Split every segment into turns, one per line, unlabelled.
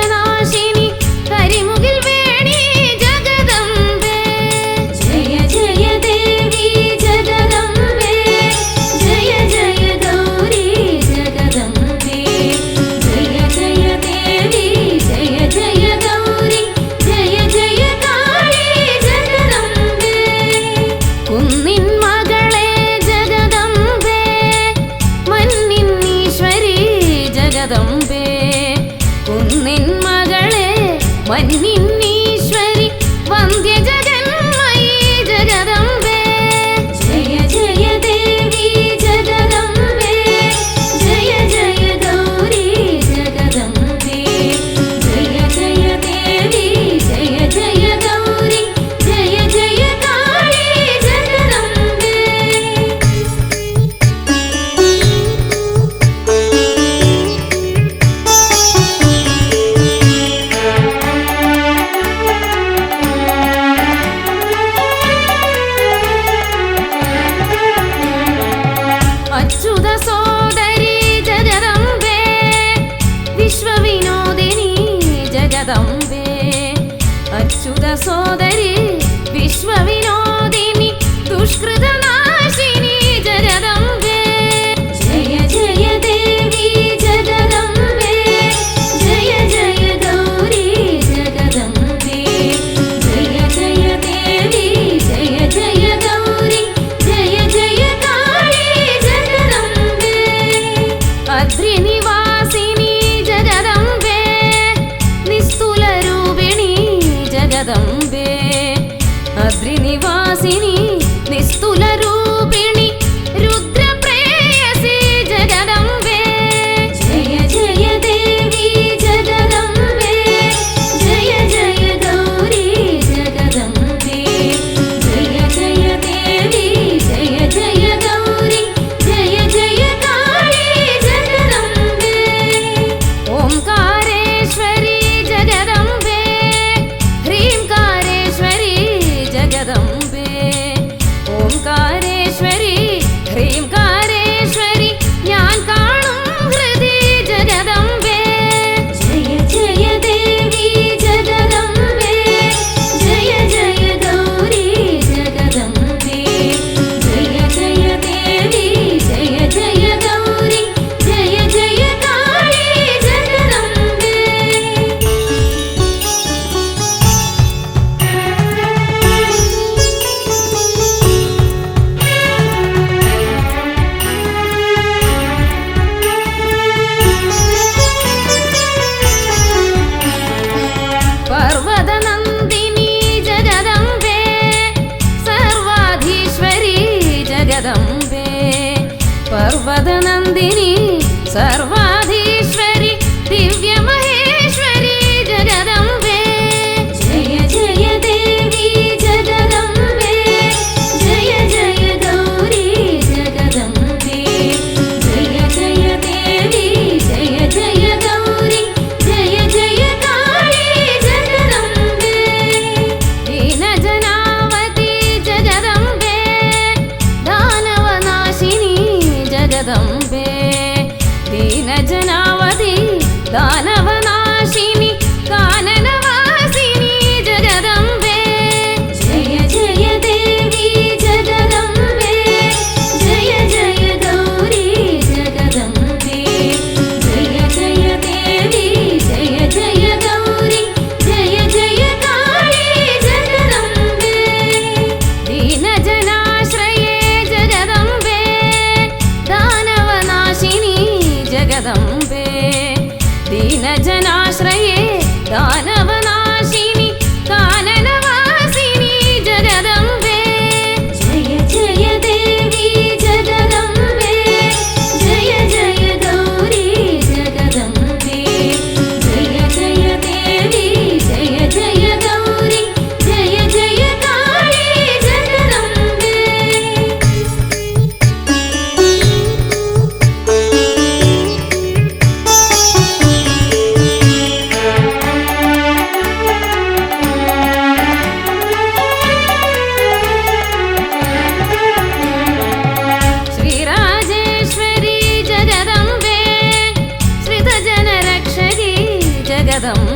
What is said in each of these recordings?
ദുഷ്കൃതനാശിനി കരിമുകിൽ വേണി ജഗദംബേ. ജയ ജയ ദേവി ജഗദംബേ, ജയ ജയ ഗൗരി ജഗദംബേ. ജയ ജയ ദേവി ജയ ജയ ഗൗരി ജയ ജയ കാളി ജഗദംബേ. കുന്നിൻ മകളെ ജഗദംബേ, മന്നിൻ ഈശ്വരി ജഗദംബേ. കുന്നിൻ മകളെ മന്നിൻ ഈശ്വരി വന്ദ്യ ജഗന്മയി ജഗദംബേ. ജയ ജയ ദേവി ജഗദംബേ, ജയ ജയ ഗൗരി ജഗദംബേ. ജയ ജയ ദേവി ജയ ജയ ഗൗരി ജയ ജയ കാളി ജഗദംബേ. അച്യുത സോദരി ജഗദംബേ, വിശ്വവിനോദിനി ജഗദംബേ. അച്യുത സോദരി വിശ്വവിനോദിനി ദുഷ്കൃതനാശിനി ജഗദംബേ. ജയ ജയ ദേവി ജഗദംബേ, ജയ ജയ ഗൗരി ജഗദംബേ. ജയ ജയ ദേവി ജയ ജയ ഗൗരി ജയ ജയ കാളി ജഗദംബേ. അദ്രിനിവാസിനി ജഗദംബേ, നിസ്തുലരൂപിണി ജഗദംബേ. അദ്രിനിവാസിനി നിസ്തുലരൂപിണി രുദ്രപ്രേയസി ജഗദംബേ. ജയ ജയ ദേവി ജഗദംബേ, ജയ ജയ ഗൗരി ജഗദംബേ. ജയ ജയ ദേവി ജയ ജയ ഗൗരി ജയ ജയ കാളി ജഗദംബേ. ഓംകാരേശ്വരി ജഗദംബേ, ഹ്രീംകാരേശ്വരി ജഗദംബേ.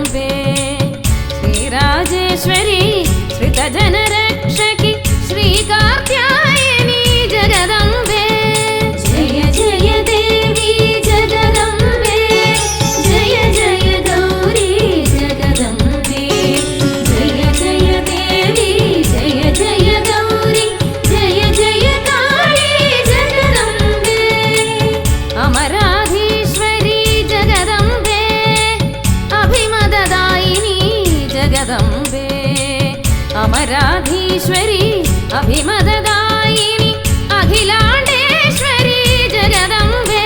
ജഗദംബേ ശ്രീരാജേശ്വരി ശ്രിതജനരക്ഷകി ശ്രീകാർത്യായനി ജഗദംബേ ജയ ജയ ദേവി ജഗദംബേ ജയ ജയ ഗൗരി ജഗദംബേ ജയ ജയ ദേവി ജയ ജയ ഗൗരി ജയ ജയ കാളി ജഗദംബേ അമരാധീശ്വരി ജഗദംബേ അഭിമദദായിനി ജഗദംബേ അമരാധീശ്വരി അഭിമദദായിനി അഖിലാണ്ടേശ്വരി ജഗദംബേ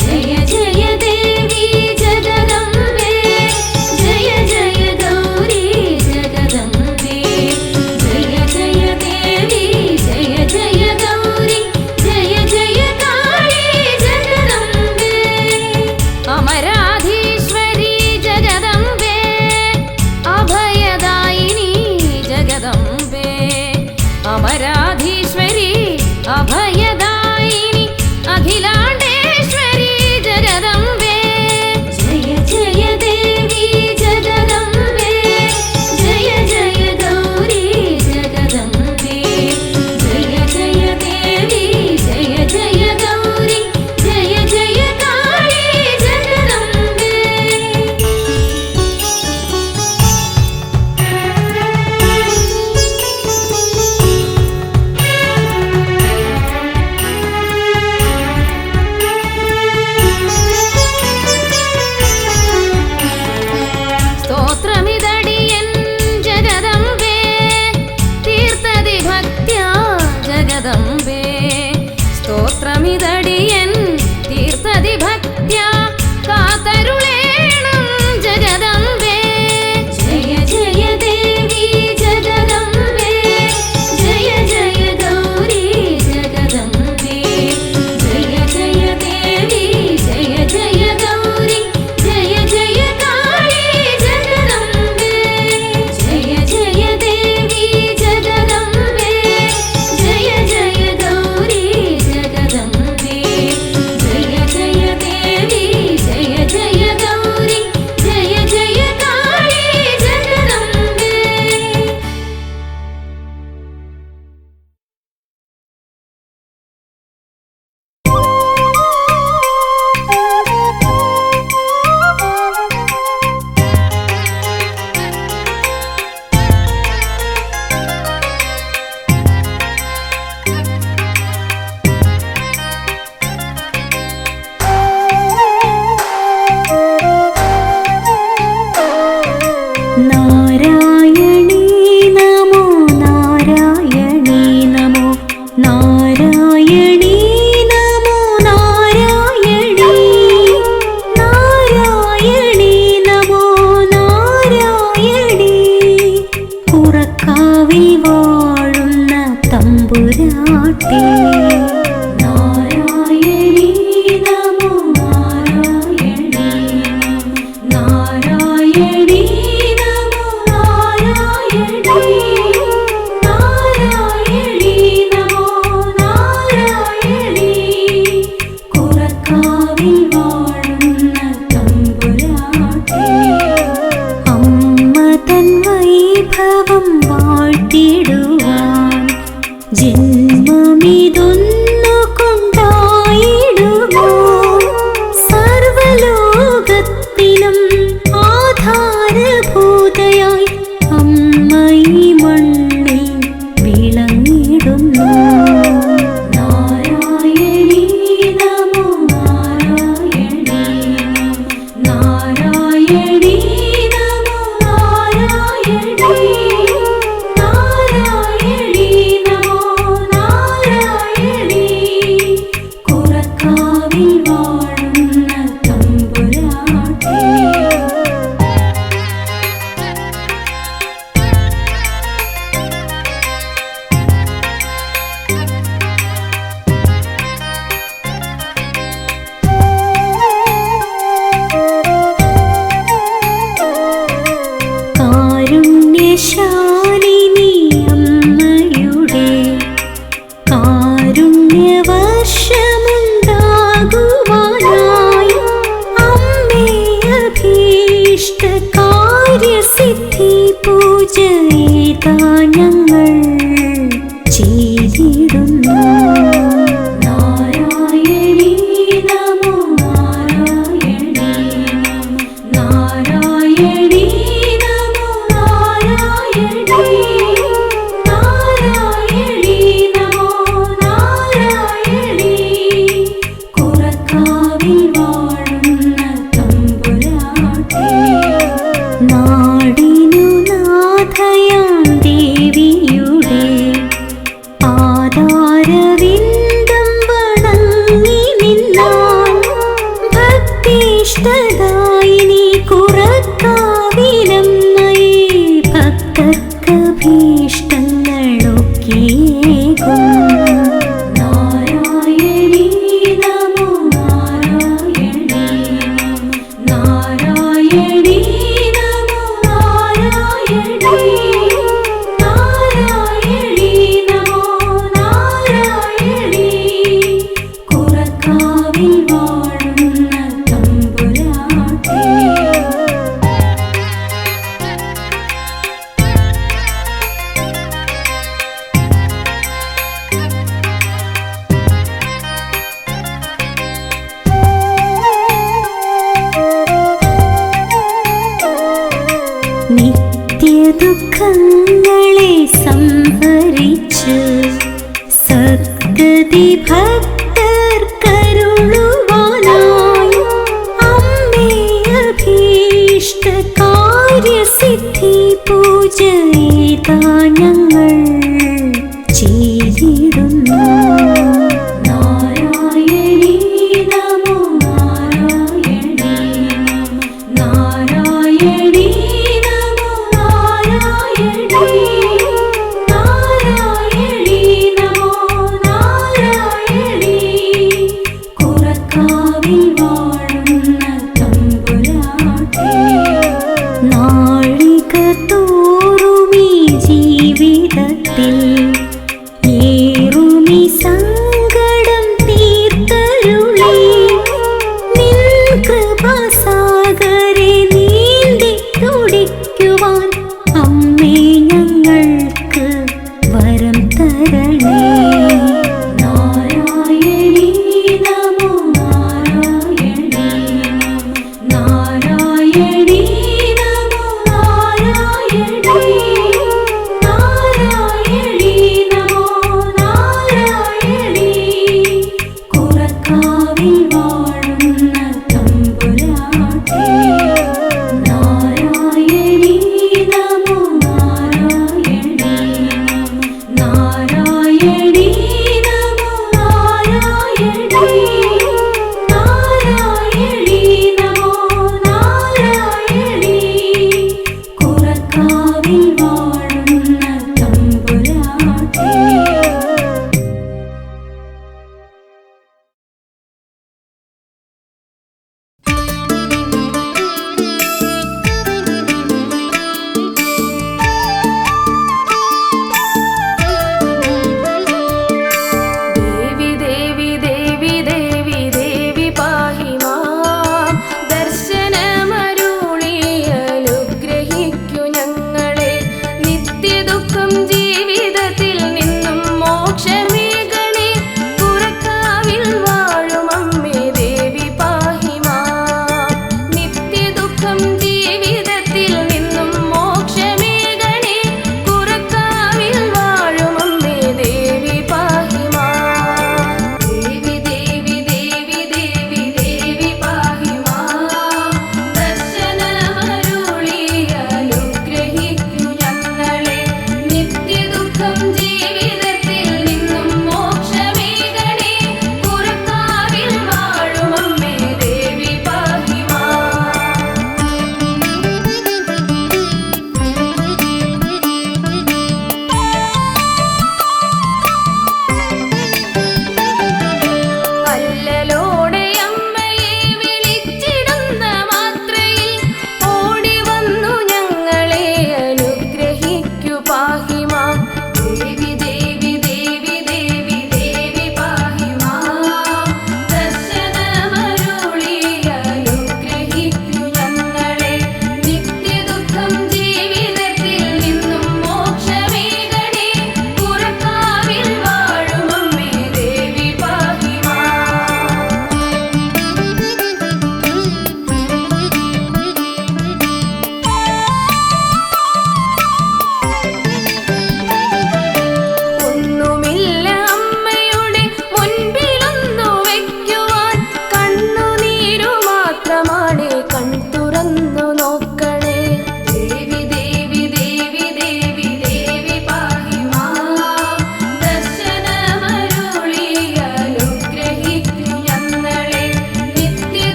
ജയ ജയ ദേവി ജഗദംബേ ജയ ജയ ഗൗരി ജഗദംബേ ജയ ജയ ദേവി ജയ ജയ ഗൗരി ജയ ജയ കാളി ജഗദംബേ അമരാധീശ്വരി ജഗദംബേ അഭയദായിനി ജഗദംബേ അമരാധീശ്വരി അഭയദായിനി അഖിലാണ്ടേശ്വരി ജഗദംബേ ജയ ജയ ദേവി ജഗദംബേ ജയ ജയ ഗൗരി ജഗദംബേ ജയ ജയ ദേവി ജയ ജയ ഗൗരി ജയ ജയ കാളി ജഗദംബേ സ്തോത്രമിതടിയൻ ജഗദംബേ തീർത്ഥതി ഭക്ത്യാ ജഗദംബേ സ്തോത്രമിതടിയൻ തീർത്ഥതി ഭക്ത്യാ കാതരുളേണം ജഗദംബേ ജയ ജയ ദേവി ജഗദംബേ ജയ ജയ ഗൗരി ജഗദംബേ ജയ ജയ ദേവി ജയ ജയ ഗൗരി ജയ ജയ കാളി ജഗദംബേ ജയ ജയ ദേവി ജഗദംബേ ജയ ജയ ഗൗരി ജഗദംബേ ജയ ജയ ദേവി ജയ ജയ ഗൗരി ജയ ജയ കാളി ജഗദംബേ
നാരായണീ നമോ നാരായണീ നമോ നാരായണീ നമോ നാരായണീ നാരായണീ നമോ നാരായണീ പുറക്കാവിൽ വാഴുന്ന തമ്പുരാട്ടി നാരായണീ നമോ നാരായണീ നാരായണീ നമോ നാരായണീ നാരായണീ നമോ നാരായണീ കുറക്കാവിൽ വാഴുന്ന തമ്പുരാട്ടി അമ്മ തൻ വൈഭവം വാഴ്ത്തിടുവാൻ ജന്മമിതൊന്നു കൊണ്ടായിടുമോ സർവലോകത്തിനും ആധാരഭൂതയായി അമ്മ ഈ മണ്ണിൽ വിളങ്ങിടുന്നു നാരായണീ നമോ നാരായണീ നാരായണീ നമോ നാരായണീ കാര്യസിദ്ധി പൂജയിതാ ഞങ്ങൾ ചെയ്തിടുന്നു.
നാരായണീ നമോ നാരായണീ നമോ നാരായണീ നമോ നാരായണീ നാരായണീ നമോ നാരായണീ കുറക്കാവിൽ വാഴുന്ന തമ്പുരാട്ടി
നാടിനു നാഥയാം ദേവിയുടെ പാദാരവിന്ദം വണങ്ങി നിന്നാൽ ഭക്തിഷ്ഠദായിനി കുറക്കാവിലമ്മയെ ഭക്തർക്ക് ഭീഷ്ടങ്ങളൊക്കെയേകും.
നാരായണീ നമോ നാരായണീ നമോ നാരായണീ നമോ നാരായണീ നാരായണീ നമോ നാരായണീ കുറക്കാവിൽ വാഴുന്ന തമ്പുരാട്ടി
നിത്യദുഃഖങ്ങളെ സംഹരിച്ച് സദ്ഗതി ഭക്തർക്കരുളുവാനായി അമ്മേ അഭീഷ്ട കാര്യസിദ്ധി പൂജയിതാ ഞങ്ങൾ ചെയ്തിടുന്നു.
നാരായണീ നമോ നാരായണീ നമോ നാരായണീ നമോ നാരായണീ നാരായണീ നമോ നാരായണീ കുറക്കാവിൽ വാഴുന്ന തമ്പുരാട്ടി
നാഴിക തോറുമീ ജീവിതത്തിൽ ഏറുമി സങ്കടം തീർത്തരുളി നിൻ കൃപാസാഗരെ നീന്തി തുടിക്കുവാൻ അമ്മേ ഞങ്ങൾക്ക് വരം തരണേ.
നാരായണീ നമോ നാരായണീ നമോ നാരായണീ നമോ നാരായണീ നാരായണീ നമോ നാരായണീ കുറക്കാവിൽ വാഴുന്ന തമ്പുരാട്ടി നാരായണീ നമോ നാരായണീ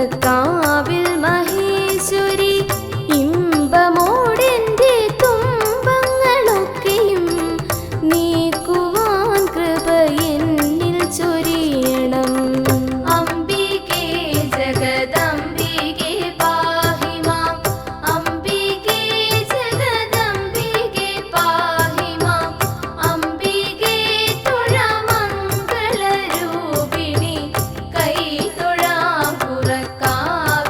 പുറക്കാവിൽ മഹേശ്വരി ഇമ്പമോടെൻ്റെ തുമ്പങ്ങളൊക്കെയും നീക്കുവാൻ കൃപ എന്നിൽ ചൊരിയണം. അംബികേ ജഗദംബികേ പാഹി മാം, അംബികേ ജഗദംബികേ പാഹി മാം, അംബികേ തുഴമംഗളരൂപിണി കൈ തൊഴാം പുറക്കാവിൽ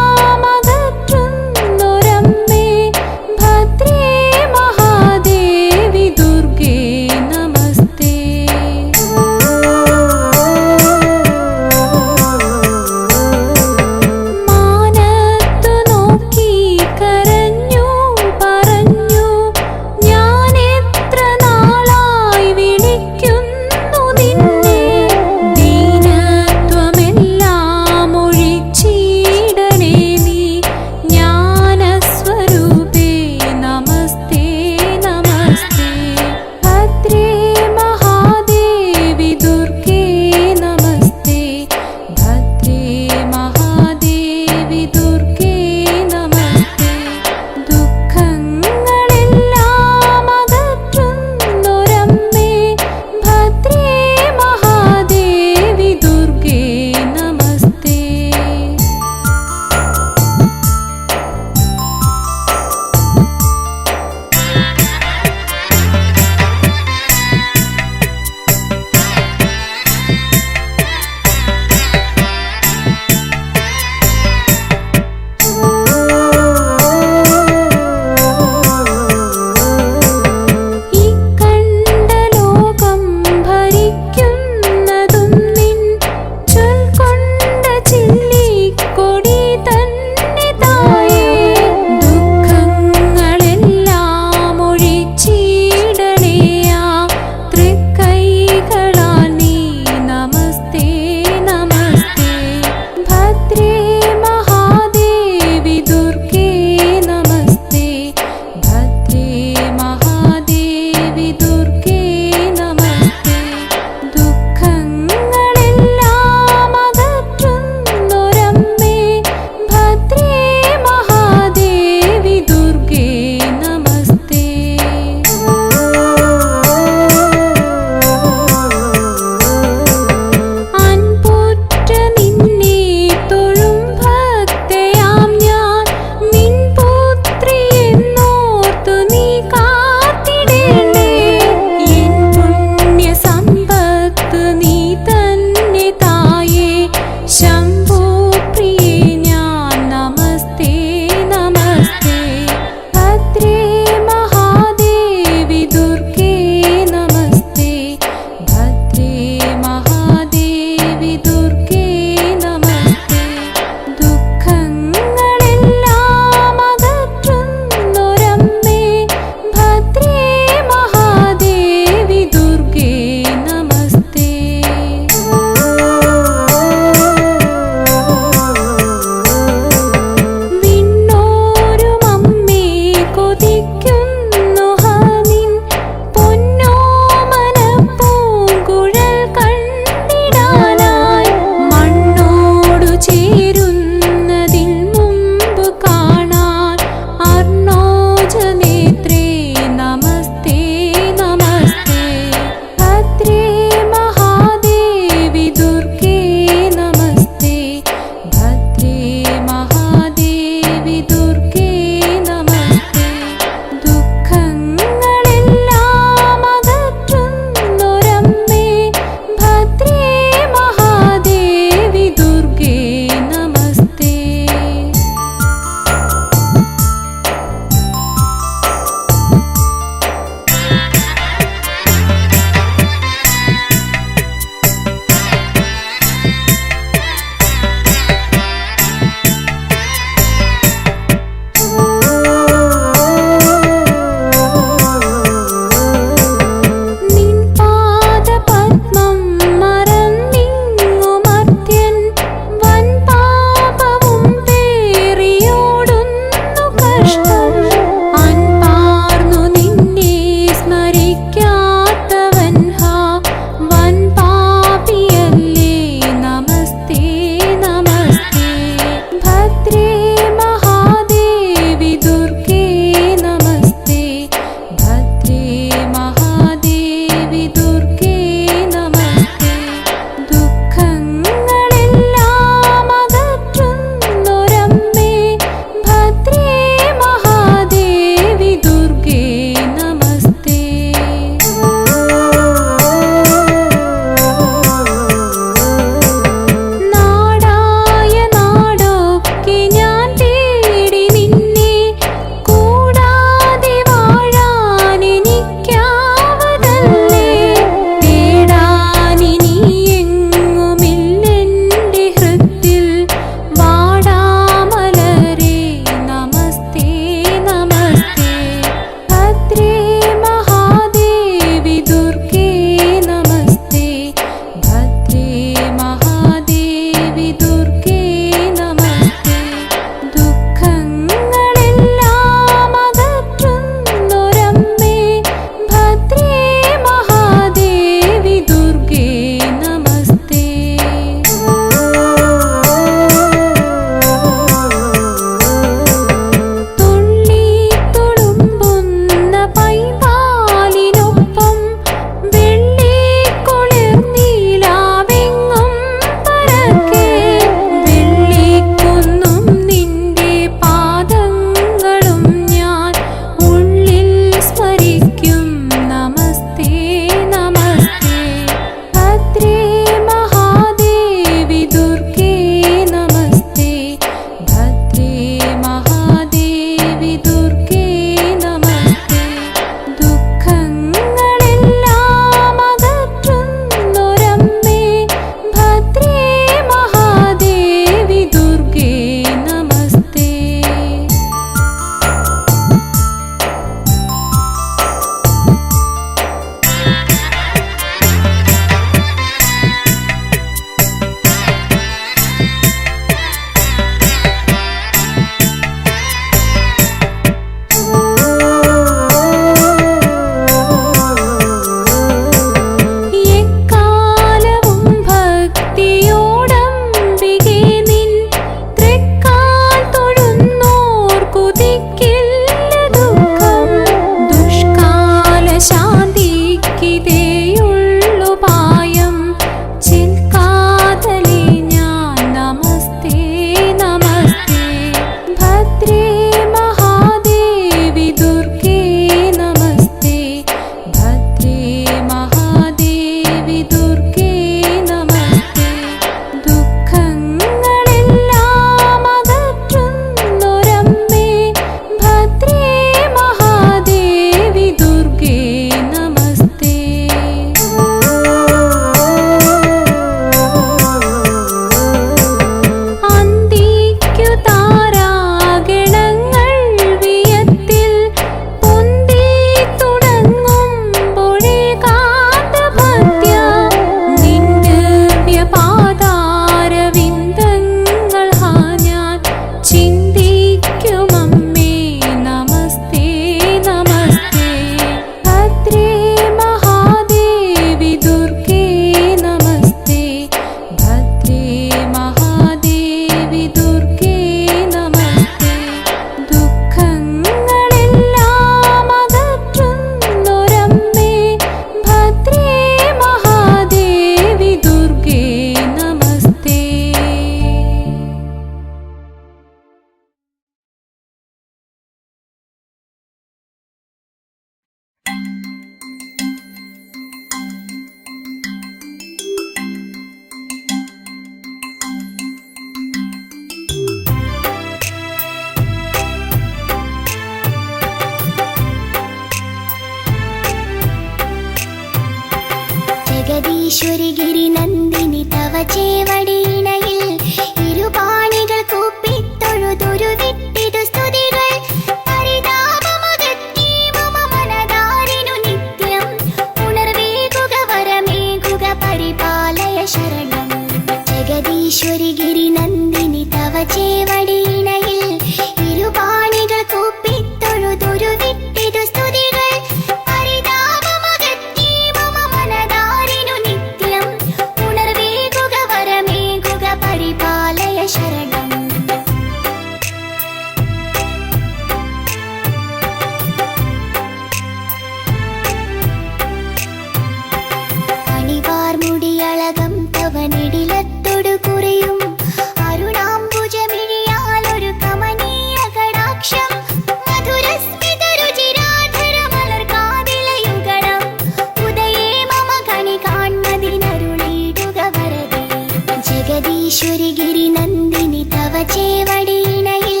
ജഗദീശ്വരി ഗിരിനന്ദിനി തവ ചേവടിയിണയിൽ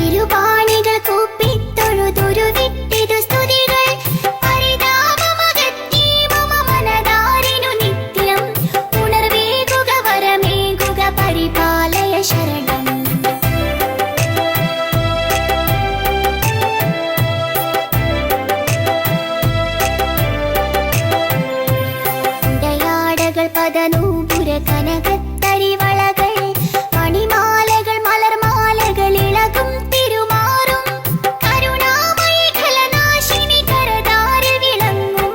ഇരുപാണികൾ കൂപ്പിത്തൊഴുതുരുവിട്ടിതു സ്തുതികൾ പരിതാപമകറ്റി മമ മനതാരിനു നിത്യം ഉണർവേകുക വരമേകുക പരിപാലയ ശരണം ഉടയാടകൾ പദനൂപുര കനകത്തരിവളകൾ മണിമാലകൾ മലർമാലകൾ ഇളകും തിരുമാറും കരുണാമയി ഖലനാശിനി കരതാരിൽ വിളങ്ങും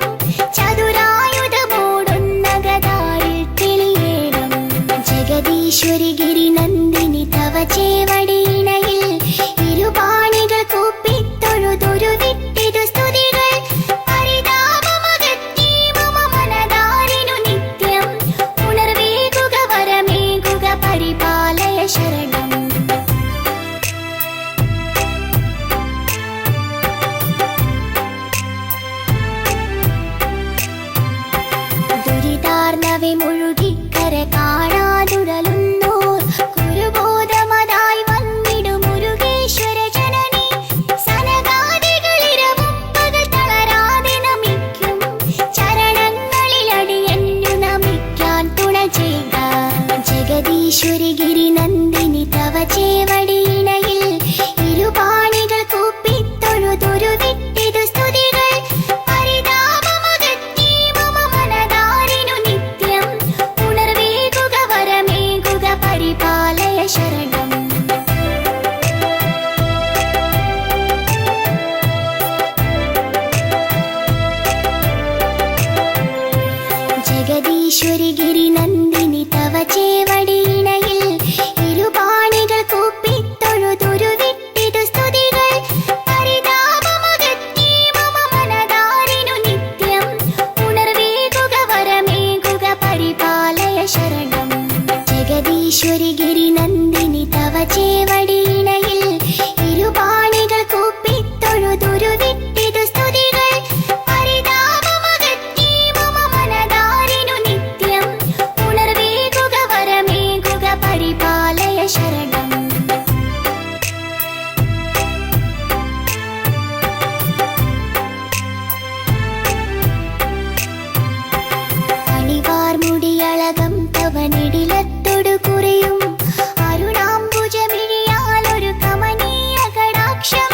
ചതുരായുധമോടുന്ന ഗദാരിൽ തെളിയേണം ജഗദീശ്വരി ഗിരിനന്ദിനി തവ ചേവടിയിണയിൽ ഇരുപാണികൾ കൂപ്പിത്തൊഴുതുരുവിട്ടിതു സ്തുതികൾ പരിതാപമകറ്റി മമ മനതാരിനു നിത്യം ഉണർവേകുക വരമേകുക പരിപാലയ ശരണം ദുരിതാർണവെ മുഴുകിക്കര കാണാതുഴലുന്നോർ കുരുബോധമതായി വന്നിടു മുരുകേശ്വര ജനനി സനകാദികളിരവും പകൽ തളരാതെ നമിക്കും ചരണങ്ങളിലടിയന്നു നമിക്കാൻ തുണ ചെയ്യുക ജഗദീശ്വരി ഗിരിനന്ദിനി തവ ചേവടിയിണയിൽ ഇരുപാണികൾ കൂപ്പിത്തൊഴുതുരുവിട്ടിതു സ്തുതികൾ പരിതാപമകറ്റി മമ മനതാരിനു നിത്യം ഉണർവേകുക വരമേകുക പരിപാലയ ശരണം ജഗദീശ്വരി ഗിരിനന്ദിനി തവ ചേവടിയിണയിൽ ഇരുപാണികൾ കൂപ്പിത്തൊഴുതുരുവിട്ടിതു സ്തുതികൾ പരിതാപമകറ്റി മമ മനതാരിനു നിത്യം ഉണർവേകുക വരമേകുക പരിപാലയ ശരണം ജഗദീശ്വരി ഗിരിനന്ദിനി തവ ചേവടിയിണയിൽ ഇരുപാണികൾ കൂപ്പിത്തൊഴുതുരുവിട്ടിതു സ്തുതികൾ പരിതാപമകറ്റി മമ മനതാരിനു നിത്യം ഉണർവേകുക വരമേകുക പരിപാലയ ശരണം അണിവാർമുടിയളകം തവനിടിലത്തൊടു കുറിയും അരുണാംബുജമിഴിയാലൊരു കമനീയ കടാക്ഷം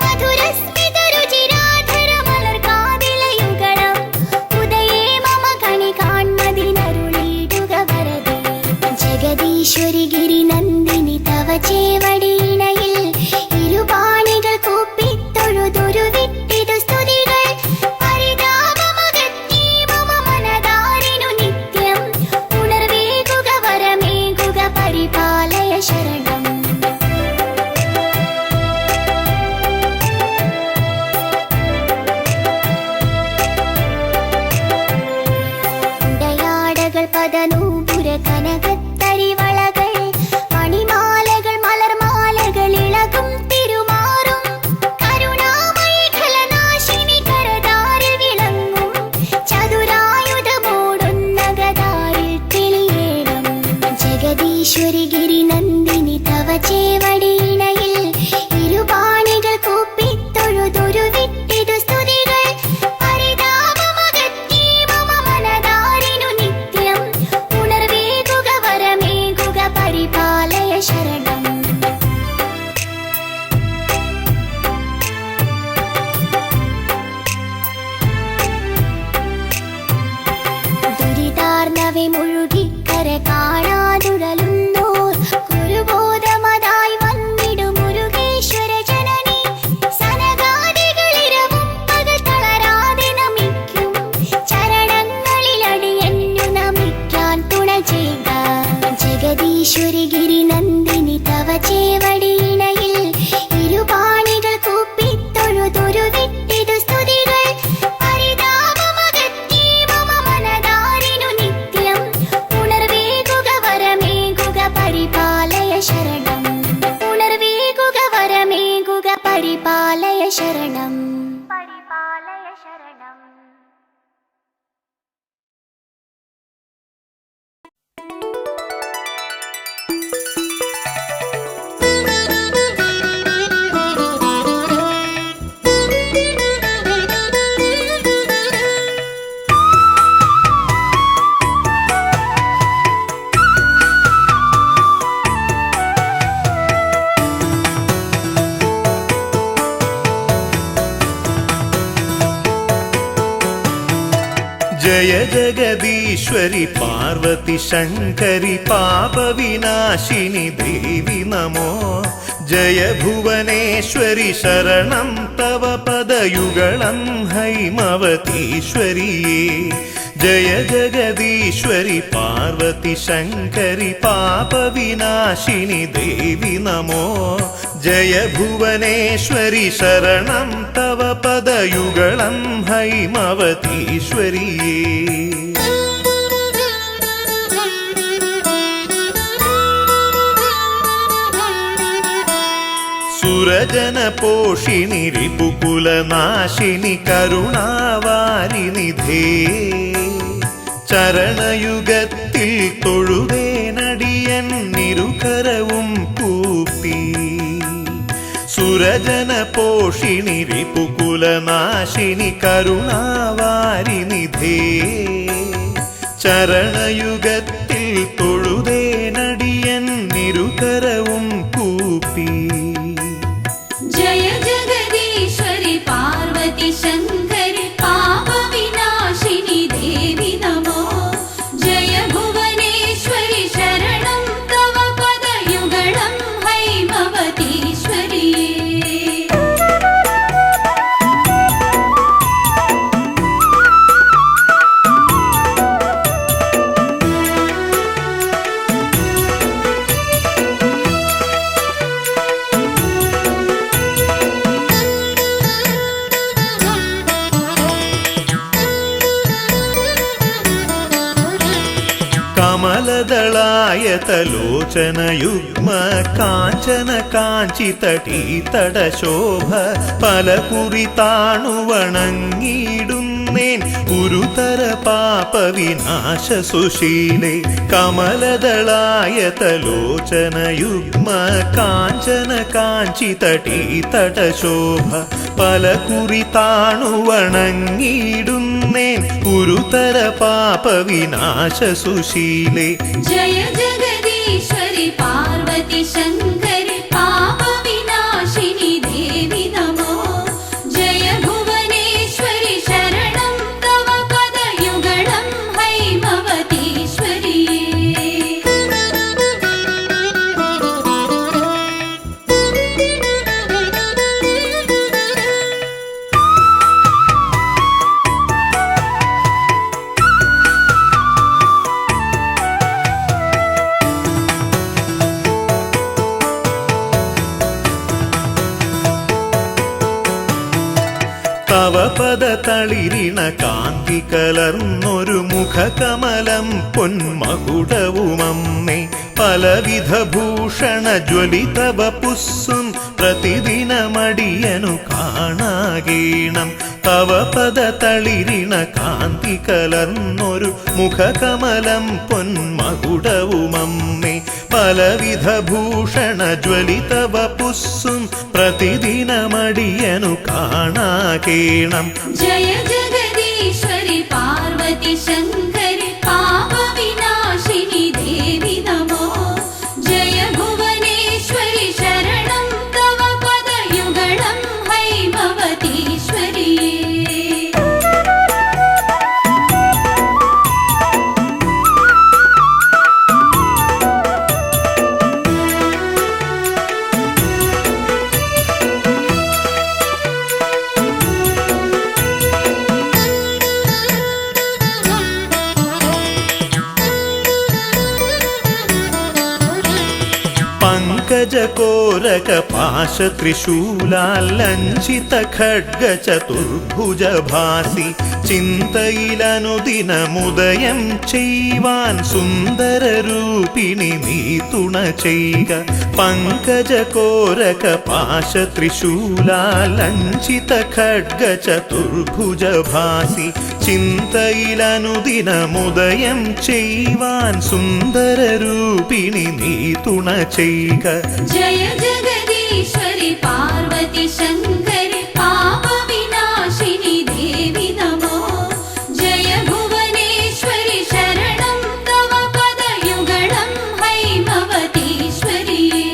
മധുരസ്മിതരുചിരാധര മലർകാതിലയുഗളം ഉദയേ മമ കണി കാൺമതിനരുളിയിടുക വരദേ ജഗദീശ്വരി ഗിരിനന്ദിനി തവ ചേവടിയിണയിൽ ഇരുപാണികൾ കൂപ്പിത്തൊഴുതുരുവിട്ടിതു സ്തുതികൾ പരിതാപമകറ്റി മമ മനതാരിനു നിത്യം ഉണർവേകുക വരമേകുക പരിപാലയ ശരണം ഉടയാടകൾ പദനൂപുര കനകത്തരിവളകൾ മണിമാലകൾ മലർമാലകൾ ഇളകും തിരുമാറും കരുണാമയി ഖലനാശിനി കരതാരിൽ വിളങ്ങും ചതുരായുധമോടുന്ന ഗദാരിൽ തെളിയേണം ജഗദീശ്വരി ഗിരിനന്ദിനി തവ ചേവടിയിണയിൽ ഇരുപാണികൾ കൂപ്പിത്തൊഴുതുരുവിട്ടിതു സ്തുതികൾ പരിതാപമകറ്റി മമ മനതാരിനു നിത്യം ഉണർവേകുക വരമേകുക പരിപാലയ ശരണം ദുരിതാർണവെ മുഴുകിക്കര കാണാതുഴലുന്നോർ കുരുബോധമതായി വന്നിടു മുരുകേശ്വര ജനനി സനകാദികളിരവും പകൽ തളരാതെ നമിക്കും ചരണങ്ങളിലടിയന്നു നമിക്കാൻ തുണ ചെയ്യുക ജഗദീശ്വരി ഗിരിനന്ദിനി തവ ചേവടിയിണയിൽ ഇരുപാണികൾ കൂപ്പിത്തൊഴുതുരുവിട്ടിതു സ്തുതികൾ പരിതാപമകറ്റി മമ മനതാരിനു നിത്യം ഉണർവേകുക
जय जगदीश्वरि पार्वती शङ्करि पापविनाशिनि देवि नमो जय भुवनेश्वरि शरणं तव पदयुगलं हैमवतीश्वरिये जय जगदीश्वरि पार्वती शङ्करि पापविनाशिनि देवि नमो जय भुवनेश्वरि शरणं तव पदयुगलं हैमवतीश्वरिये सुरजनपोषिणि रिपुकुलनाशिनि करुणावारिनिधे ചരണയുഗത്തിൽ തൊഴുതേനടിയന്നിരുകരവും കൂപ്പി സുരജന പോഷിണി റിപുകുലനാശിനി കരുണാവാരിനിധേ ചരണയുഗത്തിൽ തൊഴുതേനടിയന്നിരുകരവും കൂപ്പി
जय जगदीश्वरि पार्वती शङ्करि पापविनाशिनि देवि नमो जय भुवनेश्वरि शरणं तव पदयुगलं हैमवतीश्वरिये
കമലദളായതലോചനയുഗ്മ കാഞ്ചന കാഞ്ചിതടീതടശോഭ പലകുറി താണുവണങ്ങിയിടുന്നേൻ ഗുരുതര പാപവിനാശ സുശീലേ കമലദളായതലോചനയുഗ്മ കാഞ്ചന കാഞ്ചിതടീതടശോഭ പലകുറി താണുവണങ്ങിയിടുന്നേൻ ഗുരുതര പാപവിനാശ സുശീലേ
जय जगदीश्वरि पार्वती शङ्करि पापविनाशिनि देवि नमो जय भुवनेश्वरि शरणं तव पदयुगलं हैमवतीश्वरिये
തവ പദതളിരിണ കാന്തി കലർന്നൊരു മുഖകമലം പൊന്മകുടവുമമ്മേ പലവിധ ഭൂഷണ ജ്വലിതവ പുസ്സും പ്രതിദിനമടിയനു കാണാകേണം തവ പദതളിരിണ കാന്തി കലർന്നൊരു മുഖകമലം പൊന്മകുടവുമമ്മേ പലവിധ ഭൂഷണ ജ്വലിതവ പുസ്സും പ്രതിദിനമടിയനു കാണാകേണം
जय जगदीश्वरि पार्वती शङ्करि पापविनाशिनि देवि नमो जय भुवनेश्वरि शरणं तव पदयुगलं हैमवतीश्वरिये
पंकजकोरक पाश त्रिशूलालञ्छित खड्ग चतुर्भुज भासि चिन्तയിലനുദിനമുദയം ചെയ്വാൻ സുന്ദര രൂപിണി നീ തുണ ചെയ്ക പങ്കജകോരക പാശ ത്രിശൂലാലഞ്ചിത ഖഡ്ഗ ചതുർഭുജ ഭാസി ചിന്തയിലനുദിനമുദയം ചെയ്വാൻ സുന്ദര രൂപിണി നീ തുണ ചെയ്ക
जय जगदीश्वरि पार्वती शङ्करि पापविनाशिनि देवि नमो जय भुवनेश्वरि शरणं तव पदयुगलं हैमवतीश्वरिये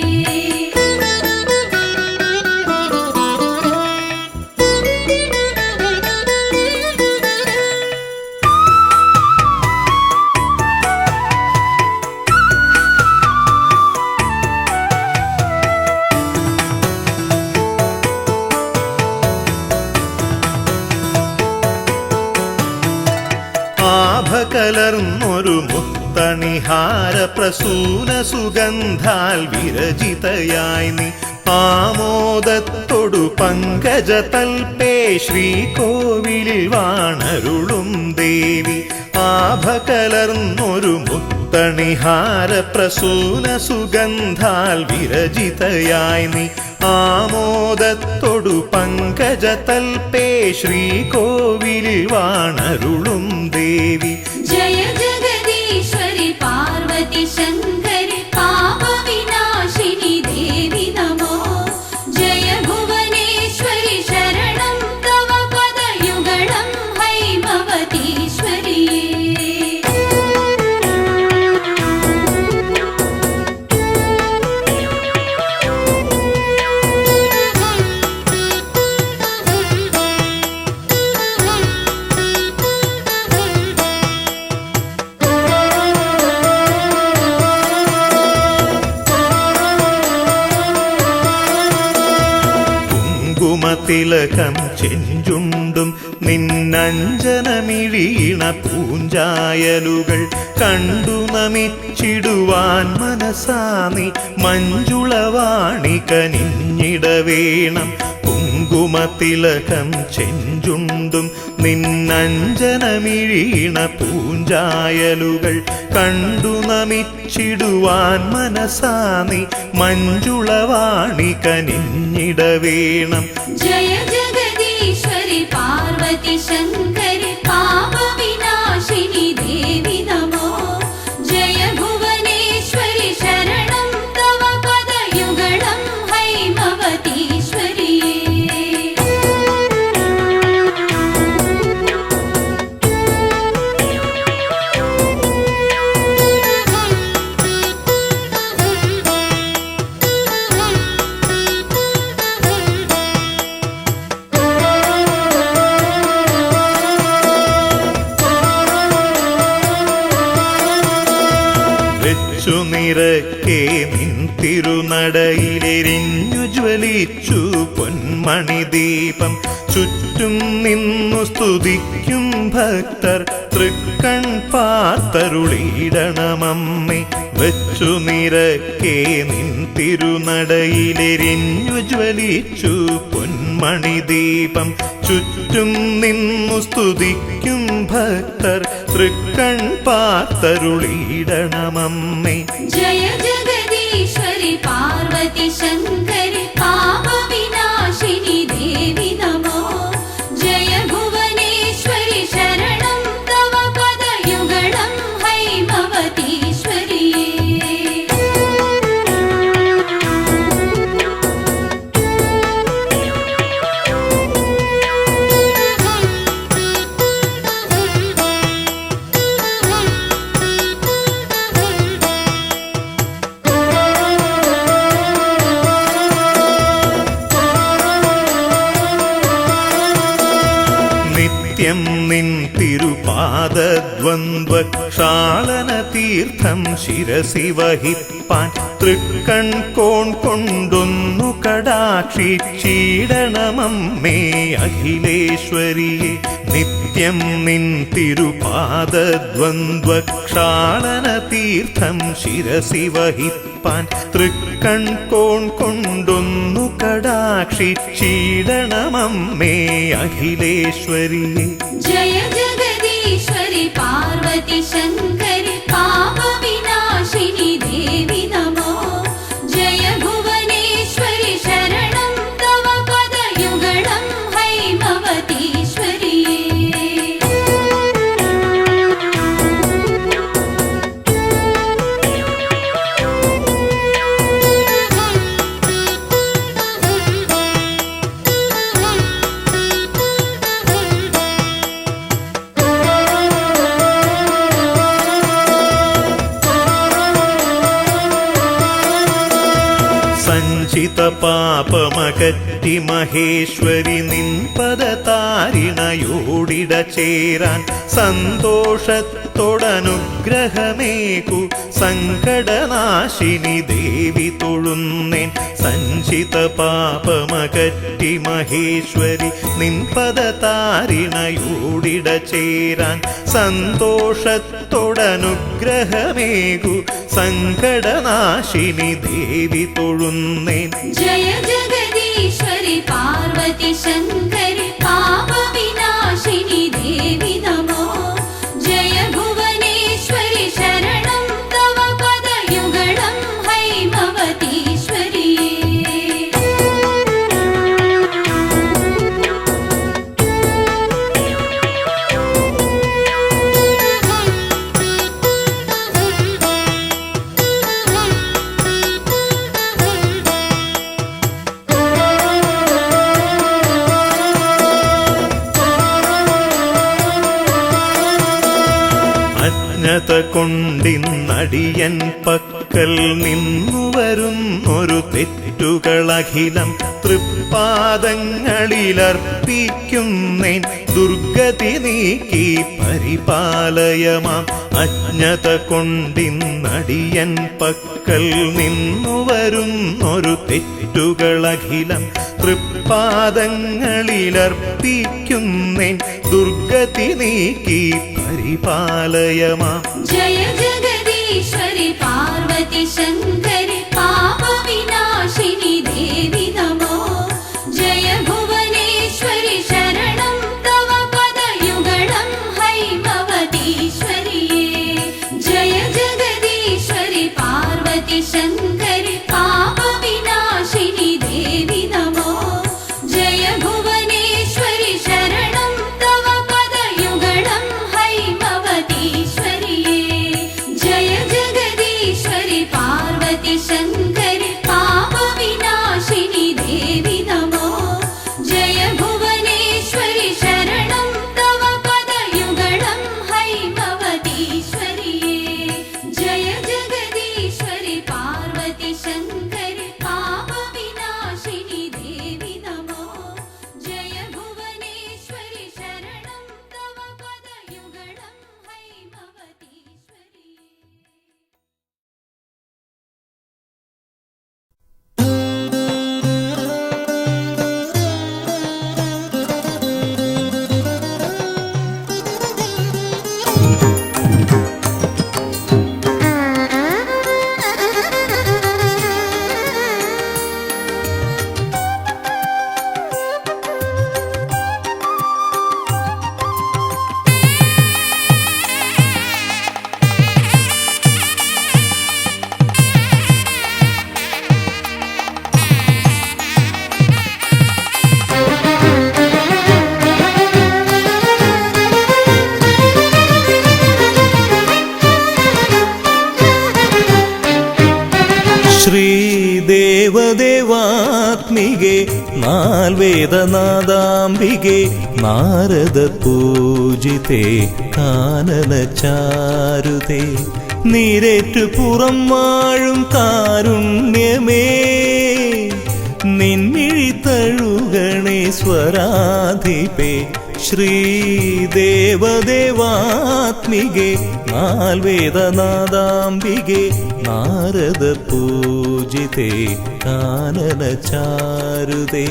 നിഹാര പ്രസൂന സുഗന്ധാൽ വിരചിതയായി നീ ആമോദത്തൊടു പങ്കജതൽപേ ശ്രീകോവിലിൽ വാണരുളും ദേവി ആഭ കലർന്നൊരു മുത്തണിഹാര പ്രസൂന സുഗന്ധാൽ വിരചിതയായി നീ ആമോദത്തൊടു പങ്കജതൽപേ ശ്രീകോവിലിൽ വാണരുളും ദേവി
जय जगदीश्वरि पार्वती शङ्करि पापविनाशिनि देवि नमो जय भुवनेश्वरि शरणं तव पदयुगलं हैमवतीश्वरि
തിലകം ചെഞ്ചുണ്ടും നിന്നഞ്ജനമിഴീണ പൂഞ്ചായലുകൾ കണ്ടു നമിച്ചിടുവാൻ മനസാനി മഞ്ജുളവാണി കനിഞ്ഞിടവേണം കുങ്കുമത്തിലകം ചെഞ്ചുണ്ടും നിന്നഞ്ജനമിഴീണ പൂഞ്ചായലുകൾ കണ്ടു നമിച്ചിടുവാൻ മനസാനി മഞ്ജുളവാണി കനിഞ്ഞിടവേണം
जय जगदीश्वरि पार्वती शङ्करि पापविनाशिनि देवि नमो जय भुवनेश्वरि शरणं तव पदयुगलं हैमवतीश्वरि
നിറക്കെ നിൻ തിരുനടയിലെരിഞ്ഞു ജ്വലിച്ചു പൊന്മണി ദീപം ചുറ്റും നിന്നു സ്തുതിക്കും ഭക്തർ തൃക്കൺ പാർത്തരുളിയിടണമമ്മേ വെച്ചു നിറക്കെ നിൻ തിരുനടയിലെരിഞ്ഞു ജ്വലിച്ചു പൊന്മണി ദീപം ചുറ്റും നിന്നു സ്തുതിക്കും ഭക്തർ തൃക്കൺ പാർത്തരുളിയിടണമമ്മേ
जय जगदीश्वरि पार्वती शङ्करि पापविनाशिनि देवि नमो जय भुवनेश्वरि शरणं तव पदयुगलं हैमवतीश्वरि
നിത്യം നിൻ തിരുപാദദ്വന്ദ്വക്ഷാളന തീർത്ഥം ശിരസി വഹിപ്പാൻ തൃക്കൺ കോൺ കൊണ്ടൊന്നു കടാക്ഷിച്ചിടണമമ്മേ അഖിലേശ്വരിയെ നിത്യം നിൻ തിരുപാദദ്വന്ദ്വക്ഷാളന തീർത്ഥം ശിരസി വഹിപ്പാൻ തൃക്കൺ കോൺ കൊണ്ടൊന്നു കടാക്ഷിച്ചിടണമമ്മേ അഖിലേശ്വരിയെ
जय जगदीश्वरि पार्वती शङ्करि पापविनाशिनि देवि नमो जय भुवनेश्वरि शरणं तव पदयुगलं हैमवतीश्वरि
സഞ്ചിത പാപമകറ്റി മഹേശ്വരി നിൻ പദതാരിണയോടിട ചേരാൻ സന്തോഷത്തോടനുഗ്രഹമേകു സങ്കടനാശിനി ദേവി തൊഴുന്നേൻ സഞ്ചിത പാപമകറ്റി മഹേശ്വരി നിൻപദ താരിണയോടിട ചേരാൻ സന്തോഷത്തോടനുഗ്രഹമേകു സങ്കടനാശിനി ദേവി തൊഴുന്നേൻ.
ജയ ജഗദീശ്വരി പാർവതി ശങ്കരി പാപവിനാശിനി ദേവി നമോ. ജയ ഭുവനേശ്വരി ശരണം തവ പദയുഗളം ഹൈമവതീശ്വരി.
അജ്ഞത കൊണ്ടിന്നടിയൻ പക്കൽ നിന്നു വരുന്നൊരു തെറ്റുകളഖിലം തൃപ്പാദങ്ങളിലർപ്പിക്കുന്നേൻ ദുർഗതി നീക്കി പരിപാലയമാം. അജ്ഞത കൊണ്ടിന്നടിയൻ പക്കൽ നിന്നു വരുന്നൊരു തെറ്റുകളഖിലം തൃപ്പാദങ്ങളിലർപ്പിക്കുന്നേൻ ദുർഗതി നീക്കി പരിപാലയമാം.
ജയ ജഗദീശ്വരി പാർവതി ശങ്കരി പാപവിനാശിനി ദേവി നമോ. ജയ ഭുവനേശ്വരി ശരണം തവ പദയുഗളം ഹൈമവതീശ്വരി. ജയ ജഗദീശ്വരി പാർവതി ശങ്കരി പാപവിനാശിനി ദേവി നമോ. ജയ ഭുവനേശ്വരി ശരണം തവ പദയുഗളം ഹൈമവതീശ്വരി. ജയ ജഗദീശ്വരി പാർവതി ശങ്കരി പാപവിനാശിനി ദേവി നമോ. ജയ ഭുവനേശ്വരി ശരണം തവ പദയുഗളം ഹൈമവതീശ്വരി. ജയ ജഗദീശ്വരി പാർവതി ശങ്കരി പാപവിനാശിനി ദേവി നമോ. ജയ ഭുവനേശ്വരി ശരണം തവ പദയുഗളം ഹൈമവതീശ്വരി.
ശ്രീദേവദേവാത്മികെ നാൽവേദനാദാംബികെ നാരദ പൂജിതേ കാനനചാരുതേ നീരേറ്റു പുറം വാഴും കാരുണ്യമേ നിൻമിഴി തഴുകണേ സ്വരാധിപേ. ശ്രീദേവദേവാത്മികെ നാൽവേദനാദാംബികെ നാരദ പൂജിതേ കാനനചാരുതേ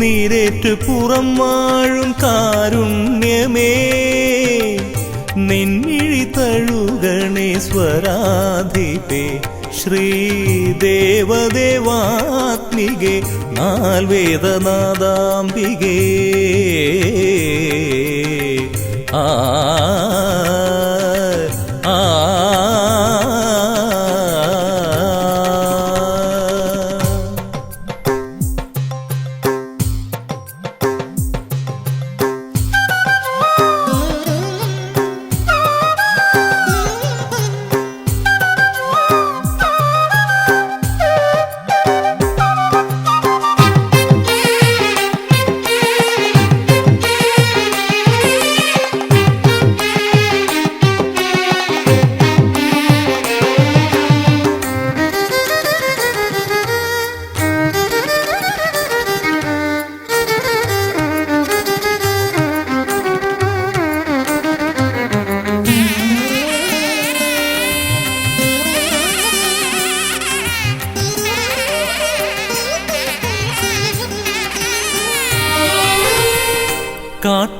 നീരേറ്റു പുറം വാഴും കാരുണ്യമേ നിൻമിഴി തഴുകണേ സ്വരാധിപേ. ശ്രീദേവദേവാത്മികെ നാൽവേദനാദാംബികേ. ആ ആ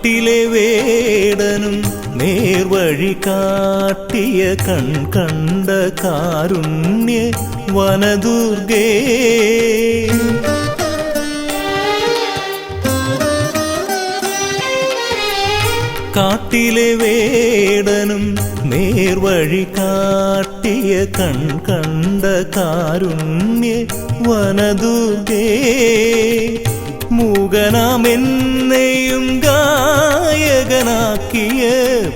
കാട്ടിലെ വേടനും നേർവഴി കാട്ടിയ കണ്ട കാരുണ്യ വനദുർഗേ കാട്ടിലെ വേടനും നേർവഴി കാട്ടിയ കണ്ട കാരുണ്യ വനദുർഗേ മൂകനാമെന്നെയും ഗായകനാക്കിയ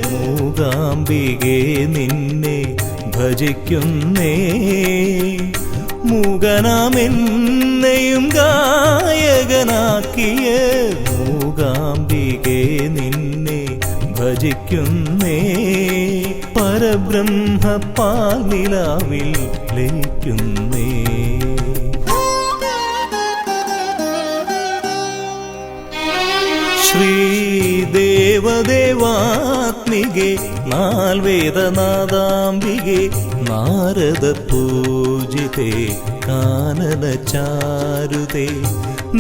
മൂകാംബികേ നിന്നെ ഭജിക്കുന്നേ മൂകനാമെന്നെയും ഗായകനാക്കിയ മൂകാംബികേ നിന്നെ ഭജിക്കുന്നേ പരബ്രഹ്മ പാൽനിലാവിൽ ലയിക്കുന്നേ ശ്രീദേവദേവാത്മികെ നാൽവേദനാദാംബികെ നാരദ പൂജിതേ കാനനചാരുതേ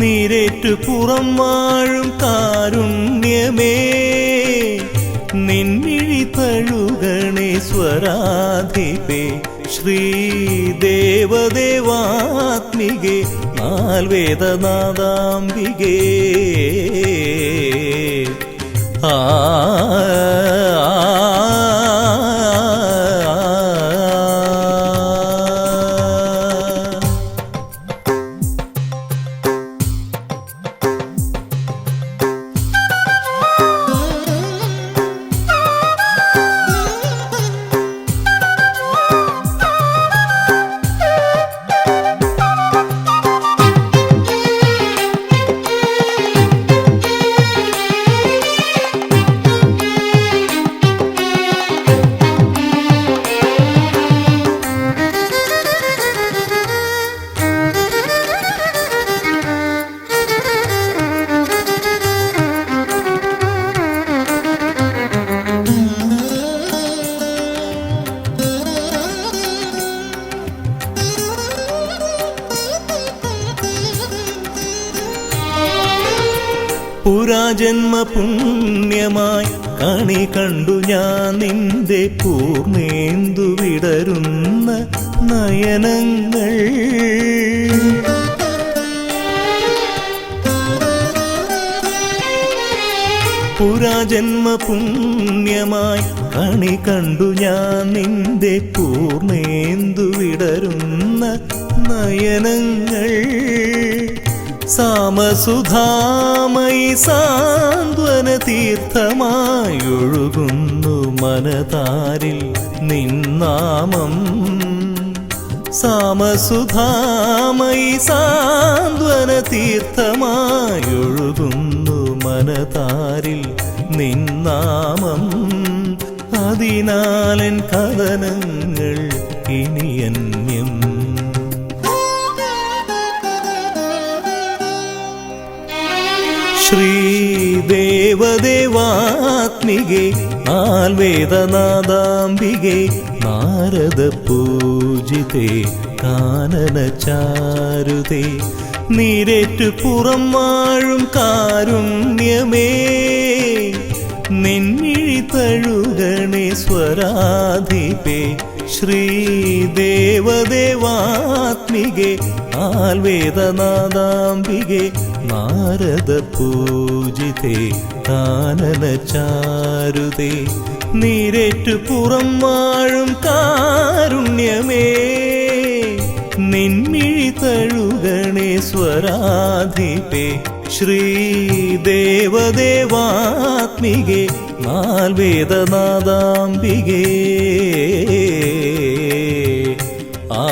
നീരേറ്റു പുറം വാഴും കാരുണ്യമേ നിൻമിഴി തഴുകണേ സ്വരാധിപേ ശ്രീദേവദേവാത്മികെ നാൽവേദനാദാംബികേ ആ പുരാജന്മ പുണ്യമായി കണി കണ്ടു ഞാൻ നിന്റെ പൂർണ്ണേന്ദു വിടരുന്ന നയനങ്ങൾ പുരാജന്മ പുണ്യമായി കണി കണ്ടു ഞാൻ നിന്റെ പൂർണ്ണേന്ദു വിടരുന്ന നയനങ്ങൾ സാമസുധാമയി സാന്ത്വന തീർത്ഥമായൊഴുകുന്നു മനതാരിൽ നിന്നാമം സാമസുധാമയി സാന്ത്വന തീർത്ഥമായൊഴുകുന്നു മനതാരിൽ നിന്നാമം അതിനാലൻ കഥനങ്ങൾ ഇനിയന്യം ശ്രീദേവദേവാത്മികെ നാൽവേദനാദാംബികെ നാരദ പൂജിതേ കാനനചാരുതേ നീരേറ്റു പുറം വാഴും കാരുണ്യമേ നിൻമിഴി തഴുകണേ സ്വരാധിപേ ശ്രീദേവദേവാത്മികെ ആൽവേദനാദാംബികെ നാരദ പൂജിതേ കാനനചാരുതേ നീരേറ്റു പുറം വാഴും കാരുണ്യമേ നിൻമിഴി തഴുകണേ സ്വരാധിപേ ശ്രീദേവദേവാത്മികെ നാൽവേദനാദാംബികേ ആ